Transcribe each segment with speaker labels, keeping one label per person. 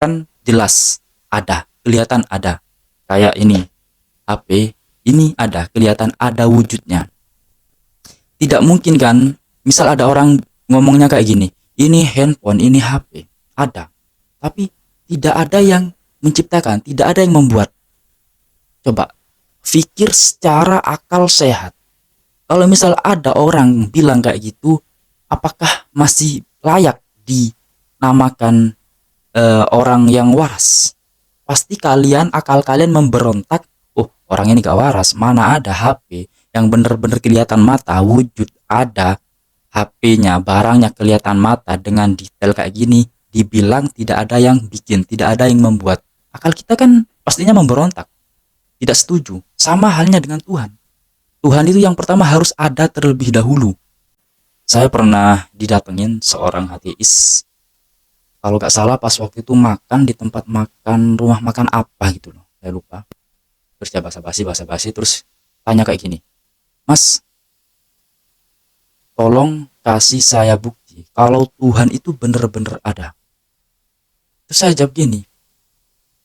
Speaker 1: kan jelas ada, kelihatan ada. Kayak ini, HP ini ada, kelihatan ada wujudnya. Tidak mungkin kan, misal ada orang ngomongnya kayak gini, ini handphone, ini HP, ada. Tapi tidak ada yang menciptakan, tidak ada yang membuat. Coba pikir secara akal sehat. Kalau misal ada orang bilang kayak gitu, apakah masih layak dinamakan orang yang waras? Pasti kalian, akal kalian memberontak. Oh, orang ini gak waras. Mana ada HP yang bener-bener kelihatan mata, wujud ada HP-nya, barangnya kelihatan mata dengan detail kayak gini, dibilang tidak ada yang bikin, tidak ada yang membuat. Akal kita kan pastinya memberontak, tidak setuju. Sama halnya dengan Tuhan. Tuhan itu yang pertama harus ada terlebih dahulu. Saya pernah didatengin seorang ateis. Kalau nggak salah pas waktu itu makan di tempat makan, rumah makan apa gitu loh, saya lupa. Terus dia basa-basi terus tanya kayak gini, Mas, tolong kasih saya bukti kalau Tuhan itu bener-bener ada. Terus saya jawab gini,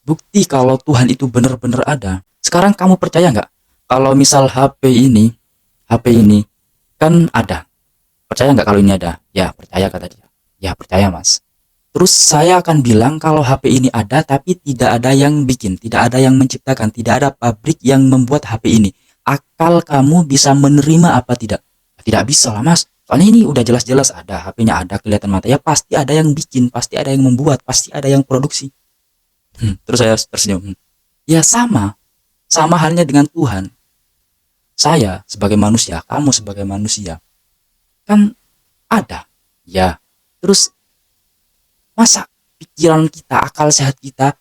Speaker 1: bukti kalau Tuhan itu bener-bener ada. Sekarang kamu percaya nggak kalau misal HP ini kan ada? Percaya nggak kalau ini ada? Ya percaya, kata dia. Ya percaya, Mas. Terus saya akan bilang kalau HP ini ada tapi tidak ada yang bikin, tidak ada yang menciptakan, tidak ada pabrik yang membuat HP ini. Akal kamu bisa menerima apa tidak? Tidak bisa lah, Mas. Soalnya ini udah jelas-jelas ada, HP-nya ada, kelihatan mata. Ya pasti ada yang bikin, pasti ada yang membuat, pasti ada yang produksi. Terus saya tersenyum. Ya sama halnya dengan Tuhan. Saya sebagai manusia, kamu sebagai manusia, kan ada. Ya, terus masa pikiran kita, akal sehat kita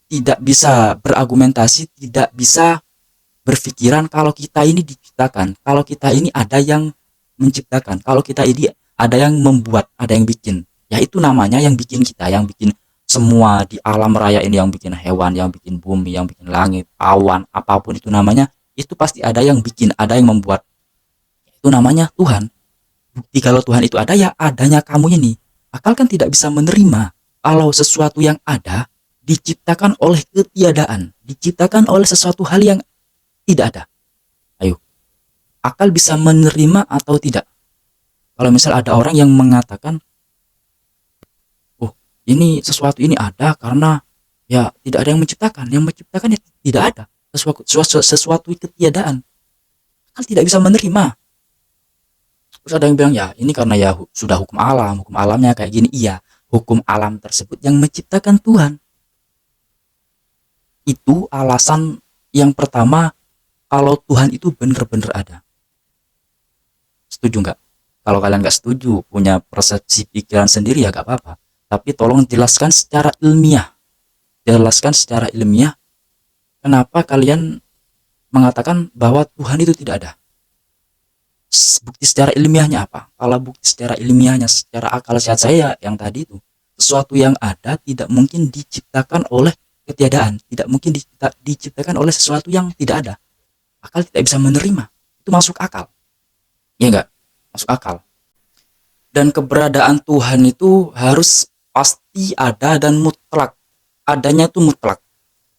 Speaker 1: tidak bisa berargumentasi, tidak bisa berpikiran kalau kita ini diciptakan, kalau kita ini ada yang menciptakan, kalau kita ini ada yang membuat, ada yang bikin. Ya itu namanya yang bikin kita, yang bikin semua di alam raya ini, yang bikin hewan, yang bikin bumi, yang bikin langit, awan, apapun itu namanya, itu pasti ada yang bikin, ada yang membuat. Itu namanya Tuhan. Bukti kalau Tuhan itu ada ya adanya kamu ini. Akal kan tidak bisa menerima kalau sesuatu yang ada diciptakan oleh ketiadaan, diciptakan oleh sesuatu hal yang tidak ada. Ayo, akal bisa menerima atau tidak? Kalau misal ada orang yang mengatakan, oh ini sesuatu ini ada karena ya tidak ada yang menciptakan ya tidak ada. Sesuatu ketiadaan. Akal tidak bisa menerima. Terus ada yang bilang ya ini karena ya sudah hukum alam, hukum alamnya kayak gini. Iya, hukum alam tersebut yang menciptakan Tuhan. Itu alasan yang pertama kalau Tuhan itu benar-benar ada. Setuju nggak? Kalau kalian nggak setuju, punya persepsi pikiran sendiri ya nggak apa-apa. Tapi tolong jelaskan secara ilmiah. Jelaskan secara ilmiah kenapa kalian mengatakan bahwa Tuhan itu tidak ada. Bukti secara ilmiahnya apa? Kalau bukti secara ilmiahnya, secara akal sehat saya yang tadi itu, sesuatu yang ada tidak mungkin diciptakan oleh ketiadaan, tidak mungkin diciptakan oleh sesuatu yang tidak ada. Akal tidak bisa menerima. Itu masuk akal. Ya enggak? Masuk akal. Dan keberadaan Tuhan itu harus pasti ada dan mutlak. Adanya itu mutlak.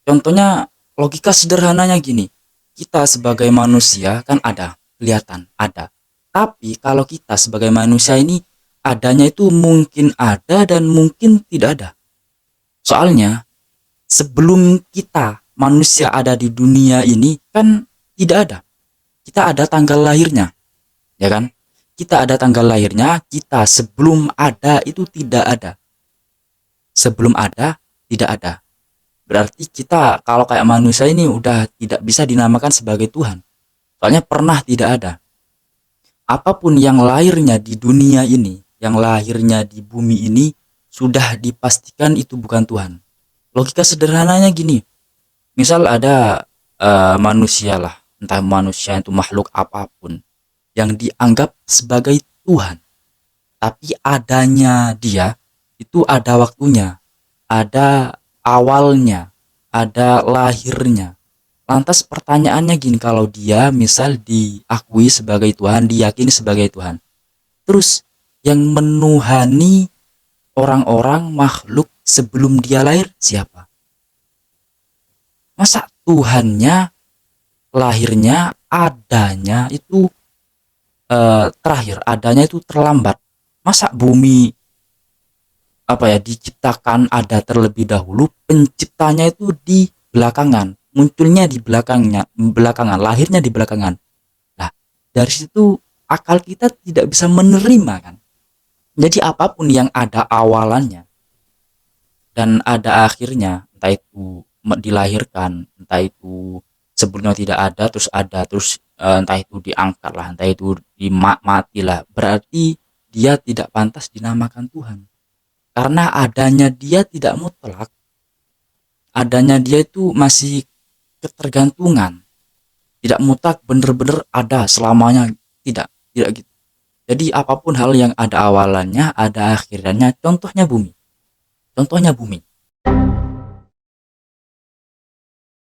Speaker 1: Contohnya logika sederhananya gini. Kita sebagai manusia kan ada, kelihatan, ada. Tapi kalau kita sebagai manusia ini adanya itu mungkin ada dan mungkin tidak ada. Soalnya sebelum kita manusia ada di dunia ini kan tidak ada. Kita ada tanggal lahirnya. Ya kan? Kita ada tanggal lahirnya, kita sebelum ada itu tidak ada. Sebelum ada, tidak ada. Berarti kita kalau kayak manusia ini udah tidak bisa dinamakan sebagai Tuhan. Soalnya pernah tidak ada. Apapun yang lahirnya di dunia ini, yang lahirnya di bumi ini, sudah dipastikan itu bukan Tuhan. Logika sederhananya gini. Misal ada manusia lah, entah manusia itu makhluk apapun, yang dianggap sebagai Tuhan. Tapi adanya dia, itu ada waktunya, ada awalnya, ada lahirnya. Lantas pertanyaannya gini, kalau dia misal diakui sebagai Tuhan, diyakini sebagai Tuhan, terus yang menuhani orang-orang makhluk sebelum dia lahir siapa? Masa Tuhannya lahirnya adanya itu terakhir, adanya itu terlambat? Masa bumi diciptakan ada terlebih dahulu, penciptanya itu di belakangan, munculnya di belakangan, lahirnya di belakangan. Nah, dari situ akal kita tidak bisa menerima kan. Jadi apapun yang ada awalannya dan ada akhirnya, entah itu dilahirkan, entah itu sebelumnya tidak ada terus ada, terus entah itu diangkat lah, entah itu mati lah, berarti dia tidak pantas dinamakan Tuhan. Karena adanya dia tidak mutlak, adanya dia itu masih ketergantungan, tidak mutlak benar-benar ada selamanya, tidak gitu. Jadi apapun hal yang ada awalannya, ada akhirnya. Contohnya bumi.